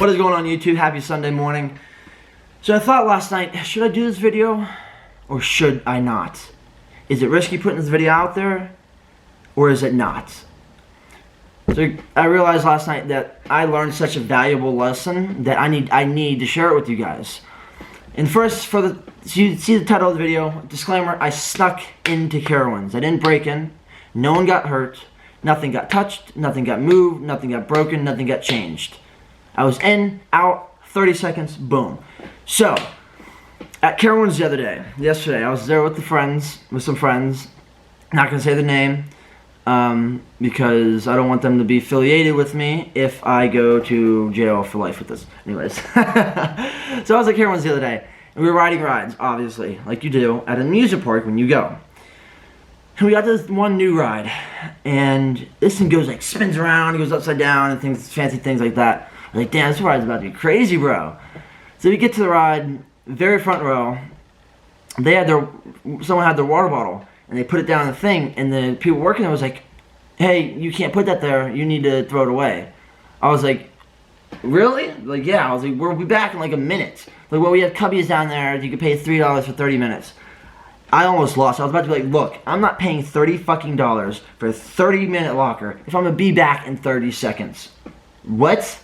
What is going on YouTube? Happy Sunday morning. So I thought last night, should I do this video or should I not? Is it risky putting this video out there or is it not? So I realized last night that I learned such a valuable lesson that I need to share it with you guys. And first, so you see the title of the video, disclaimer, I snuck into Carowinds. I didn't break in, no one got hurt, nothing got touched, nothing got moved, nothing got broken, nothing got changed. I was in, out, 30 seconds, boom. So, at Carowinds yesterday, I was there with some friends. Not gonna say the name, because I don't want them to be affiliated with me if I go to jail for life with this. Anyways, so I was at Carowinds the other day, and we were riding rides, obviously, like you do at an amusement park when you go. And we got this one new ride, and this thing goes like spins around, it goes upside down, and things, fancy things like that. I was like, damn, this ride's about to be crazy, bro. So we get to the ride, very front row. Someone had their water bottle, and they put it down in the thing, and the people working there was like, hey, you can't put that there, you need to throw it away. I was like, really? Like, yeah. I was like, we'll be back in like a minute. Like, well, we have cubbies down there, you could pay $3 for 30 minutes. I almost lost. I was about to be like, look, I'm not paying $30 fucking for a 30-minute locker if I'm gonna be back in 30 seconds. What?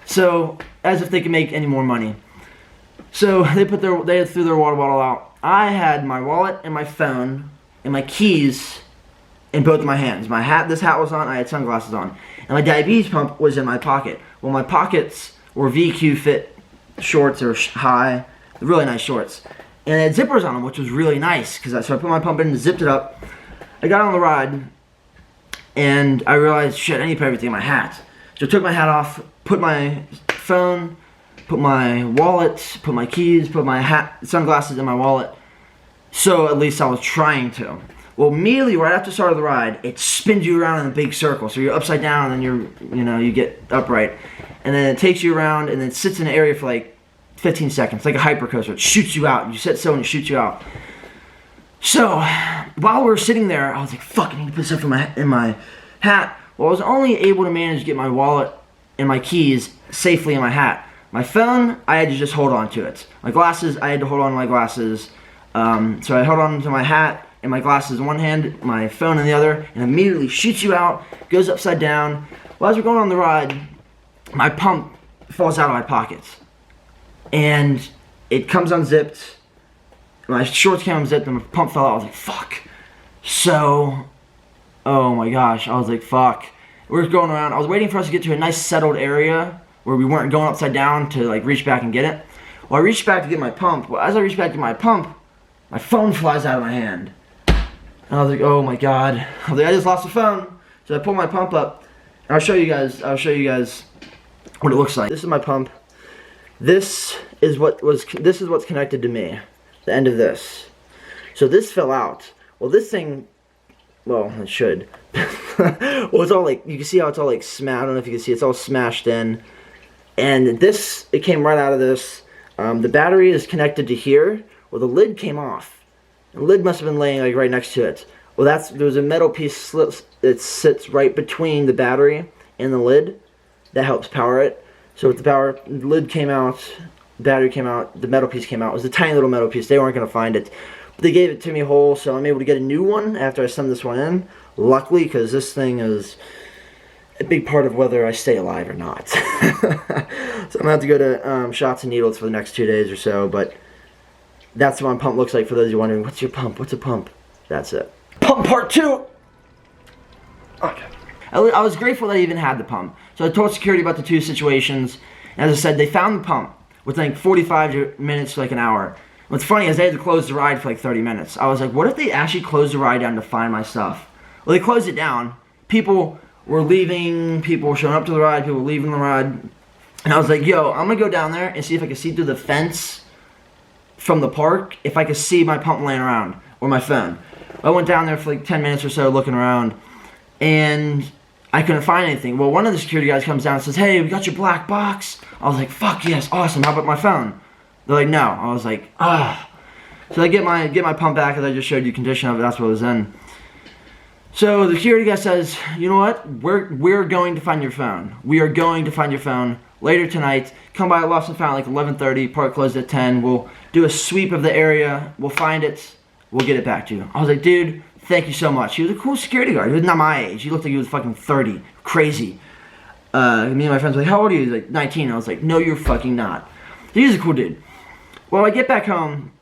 So, as if they could make any more money. So, they threw their water bottle out. I had my wallet and my phone and my keys in both of my hands. This hat was on, I had sunglasses on. And my diabetes pump was in my pocket. Well, my pockets were VQ fit shorts or high, really nice shorts. And they had zippers on them, which was really nice. So I put my pump in and zipped it up. I got on the ride, and I realized, shit, I need to put everything in my hat. So I took my hat off, put my phone, put my wallet, put my keys, put my sunglasses in my wallet. So at least I was trying to. Well, immediately right after the start of the ride, it spins you around in a big circle. So you're upside down and then you get upright. And then it takes you around and then sits in an area for like 15 seconds, like a hypercoaster. It shoots you out. You sit still and it shoots you out. So while we were sitting there, I was like, fuck, I need to put stuff in my hat. Well, I was only able to manage to get my wallet and my keys safely in my hat. My phone, I had to just hold on to it. My glasses, I had to hold on to my glasses. So I held on to my hat and my glasses in one hand, my phone in the other, and immediately shoots you out, goes upside down. Well, as we're going on the ride, my pump falls out of my pockets. And it comes unzipped. My shorts came unzipped and my pump fell out. I was like, fuck. So, oh my gosh, I was like, fuck. We're going around. I was waiting for us to get to a nice settled area where we weren't going upside down to like reach back and get it. Well, I reached back to get my pump. Well, as I reached back to my pump, my phone flies out of my hand. And I was like, oh my god. I was like, I just lost the phone. So I pull my pump up. And I'll show you guys what it looks like. This is my pump. This is what's connected to me. The end of this. So this fell out. Well, this thing, well, it should. Well, it's all like, you can see how it's all like smashed. I don't know if you can see, it's all smashed in. And this, it came right out of this. The battery is connected to here. Well, the lid came off. The lid must have been laying like right next to it. Well, there was a metal piece that sits right between the battery and the lid that helps power it. So with the lid came out, the battery came out, the metal piece came out. It was a tiny little metal piece. They weren't going to find it. But they gave it to me whole, so I'm able to get a new one after I send this one in. Luckily, because this thing is a big part of whether I stay alive or not. So I'm going to have to go to shots and needles for the next 2 days or so, but that's what my pump looks like for those of you wondering, what's your pump? What's a pump? That's it. Pump part 2! Okay. I was grateful that I even had the pump. So I told security about the two situations. And as I said, they found the pump within like 45 minutes to like an hour. What's funny is they had to close the ride for like 30 minutes. I was like, what if they actually closed the ride down to find my stuff? Well, they closed it down. People were leaving, people were showing up to the ride, people were leaving the ride. And I was like, yo, I'm going to go down there and see if I can see through the fence from the park, if I could see my pump laying around, or my phone. I went down there for like 10 minutes or so looking around, and I couldn't find anything. Well, one of the security guys comes down and says, hey, we got your black box. I was like, fuck yes, awesome, how about my phone? They're like, no. I was like, ah. So I get my pump back, as I just showed you condition of it, that's what it was in. So the security guy says, you know what? We're going to find your phone. We are going to find your phone later tonight. Come by Lost and Found like 11:30. Park closed at 10. We'll do a sweep of the area. We'll find it. We'll get it back to you. I was like, dude, thank you so much. He was a cool security guard. He was not my age. He looked like he was fucking 30. Crazy. Me and my friends were like, how old are you? He was like, 19. I was like, no, you're fucking not. He's a cool dude. Well, I get back home,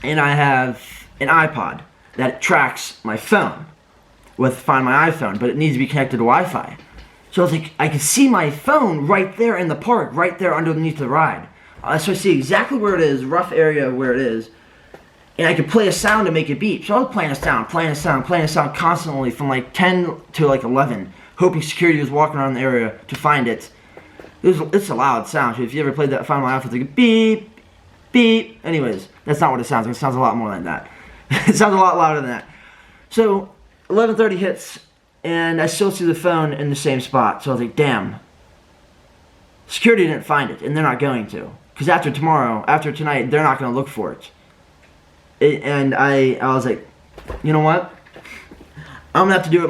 and I have an iPod that tracks my phone with Find My iPhone, but it needs to be connected to Wi-Fi. So I was like, I can see my phone right there in the park, right there underneath the ride. So I see exactly where it is, rough area where it is, and I could play a sound to make it beep. So I was playing a sound constantly from like 10 to like 11, hoping security was walking around the area to find it. It's a loud sound. If you ever played that Find My iPhone, it's like beep, beep. Anyways, that's not what it sounds like. It sounds a lot more than that. It sounds a lot louder than that. So 11:30 hits, and I still see the phone in the same spot. So I was like, damn. Security didn't find it, and they're not going to. Because after tonight, they're not going to look for it. And I was like, you know what? I'm going to have to do it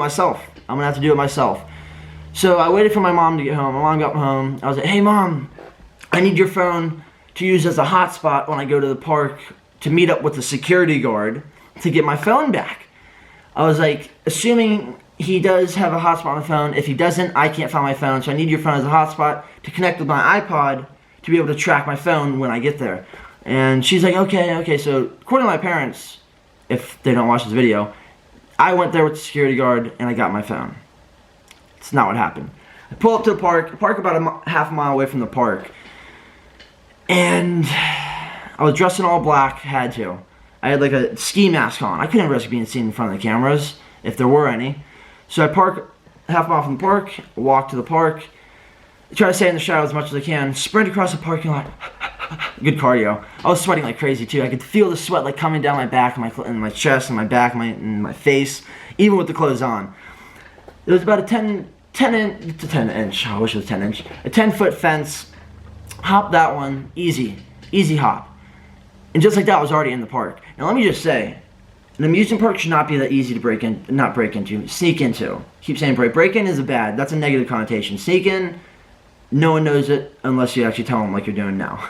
myself. So I waited for my mom to get home. My mom got home. I was like, hey, Mom, I need your phone to use as a hotspot when I go to the park to meet up with the security guard to get my phone back. I was like, assuming he does have a hotspot on the phone. If he doesn't, I can't find my phone. So I need your phone as a hotspot to connect with my iPod to be able to track my phone when I get there. And she's like, okay. So according to my parents, if they don't watch this video, I went there with the security guard and I got my phone. It's not what happened. I pull up to the park about half a mile away from the park. And I was dressed in all black, had to. I had like a ski mask on. I couldn't risk being seen in front of the cameras, if there were any. So I park half a mile from the park, walk to the park, try to stay in the shadow as much as I can, sprint across the parking lot. Good cardio. I was sweating like crazy too. I could feel the sweat like coming down my back, and my chest, and my back, and my face, even with the clothes on. It was about a 10 inch, I wish it was 10 inch, a 10-foot fence. Hop that one, easy hop. And just like that, I was already in the park. Now let me just say, an amusement park should not be that easy to sneak into. Keep saying break in is bad. That's a negative connotation. Sneak in, no one knows it unless you actually tell them like you're doing now.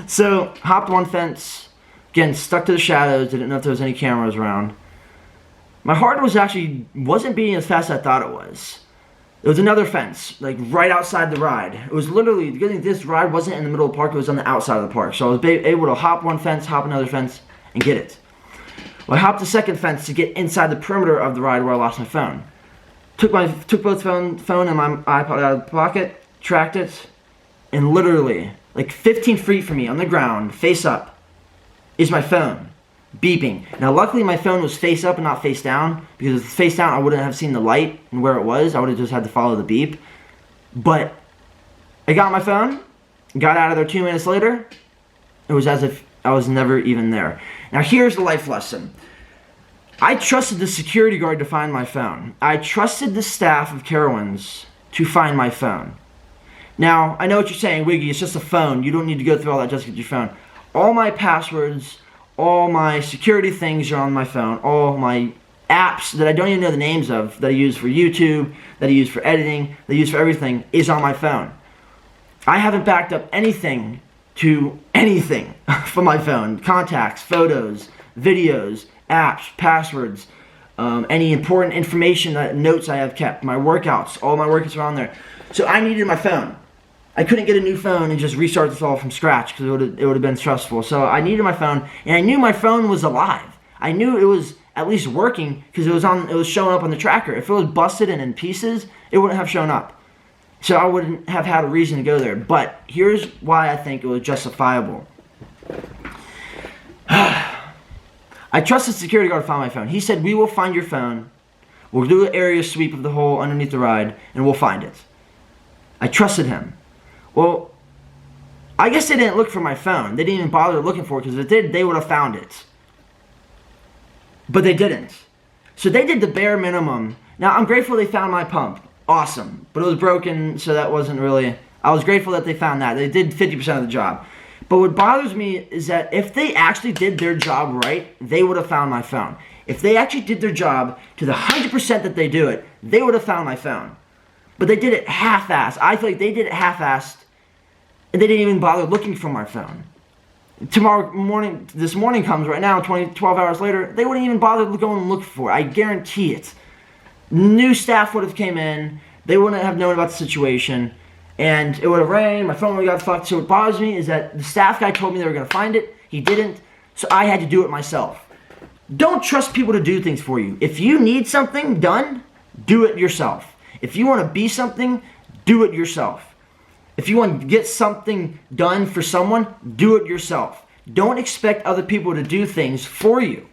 So, hopped one fence, again, stuck to the shadows, didn't know if there was any cameras around. My heart wasn't beating as fast as I thought it was. There was another fence, like right outside the ride. It was literally, the good thing, this ride wasn't in the middle of the park, it was on the outside of the park. So I was able to hop one fence, hop another fence, and get it. Well, I hopped the second fence to get inside the perimeter of the ride where I lost my phone. Took both phone and my iPod out of the pocket, tracked it, and literally, like 15 feet from me on the ground, face up, is my phone, beeping. Now luckily my phone was face up and not face down, because if it was face down I wouldn't have seen the light and where it was. I would have just had to follow the beep. But I got my phone, got out of there 2 minutes later. It was as if I was never even there. Now here's the life lesson. I trusted the security guard to find my phone. I trusted the staff of Carowinds to find my phone. Now, I know what you're saying, Wiggy, it's just a phone. You don't need to go through all that just to get your phone. All my passwords, all my security things are on my phone. All my apps that I don't even know the names of, that I use for YouTube, that I use for editing, that I use for everything, is on my phone. I haven't backed up anything to anything from my phone. Contacts, photos, videos, apps, passwords, any important information, notes I have kept, my workouts, all my workouts are on there. So I needed my phone. I couldn't get a new phone and just restart this all from scratch because it would have been stressful. So I needed my phone, and I knew my phone was alive. I knew it was at least working because it was showing up on the tracker. If it was busted and in pieces, it wouldn't have shown up. So I wouldn't have had a reason to go there. But here's why I think it was justifiable. I trusted the security guard to find my phone. He said, we will find your phone. We'll do an area sweep of the hole underneath the ride, and we'll find it. I trusted him. Well, I guess they didn't look for my phone. They didn't even bother looking for it, because if they did, they would have found it. But they didn't. So they did the bare minimum. Now, I'm grateful they found my pump. Awesome. But it was broken, so that wasn't really... I was grateful that they found that. They did 50% of the job. But what bothers me is that if they actually did their job right, they would have found my phone. If they actually did their job to the 100% that they do it, they would have found my phone. But they did it half-assed. I feel like they did it half-assed, and they didn't even bother looking for my phone. This morning comes right now, 12 hours later, they wouldn't even bother going and look for it. I guarantee it. New staff would have came in, they wouldn't have known about the situation, and it would have rained, my phone would have got fucked. So what bothers me is that the staff guy told me they were going to find it, he didn't, so I had to do it myself. Don't trust people to do things for you. If you need something done, do it yourself. If you want to be something, do it yourself. If you want to get something done for someone, do it yourself. Don't expect other people to do things for you.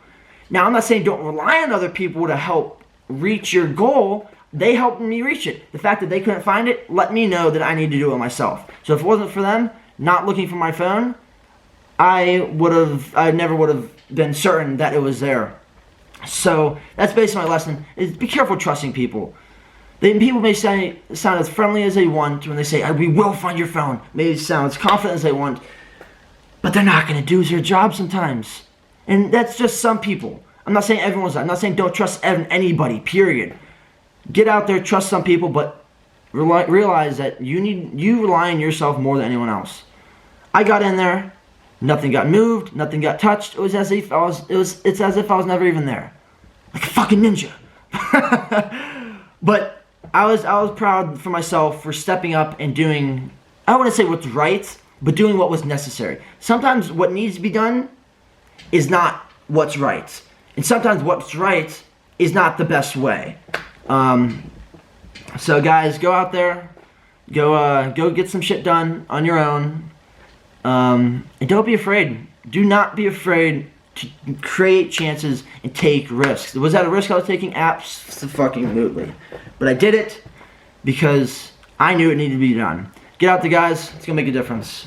Now, I'm not saying don't rely on other people to help reach your goal. They helped me reach it. The fact that they couldn't find it let me know that I need to do it myself. So if it wasn't for them not looking for my phone, I never would have been certain that it was there. So that's basically my lesson, is be careful trusting people. People may sound as friendly as they want when they say, we will find your phone. Maybe sound as confident as they want, but they're not going to do their job sometimes. And that's just some people. I'm not saying everyone's that. I'm not saying don't trust anybody, period. Get out there, trust some people, but realize that you rely on yourself more than anyone else. I got in there, nothing got moved, nothing got touched. It's as if I was never even there. Like a fucking ninja. But I was proud for myself for stepping up and doing, I don't want to say what's right, but doing what was necessary. Sometimes what needs to be done is not what's right. And sometimes what's right is not the best way. So guys, go out there, go get some shit done on your own. And don't be afraid. Do not be afraid to create chances and take risks. Was that a risk I was taking? Absolutely. But I did it because I knew it needed to be done. Get out there, guys. It's going to make a difference.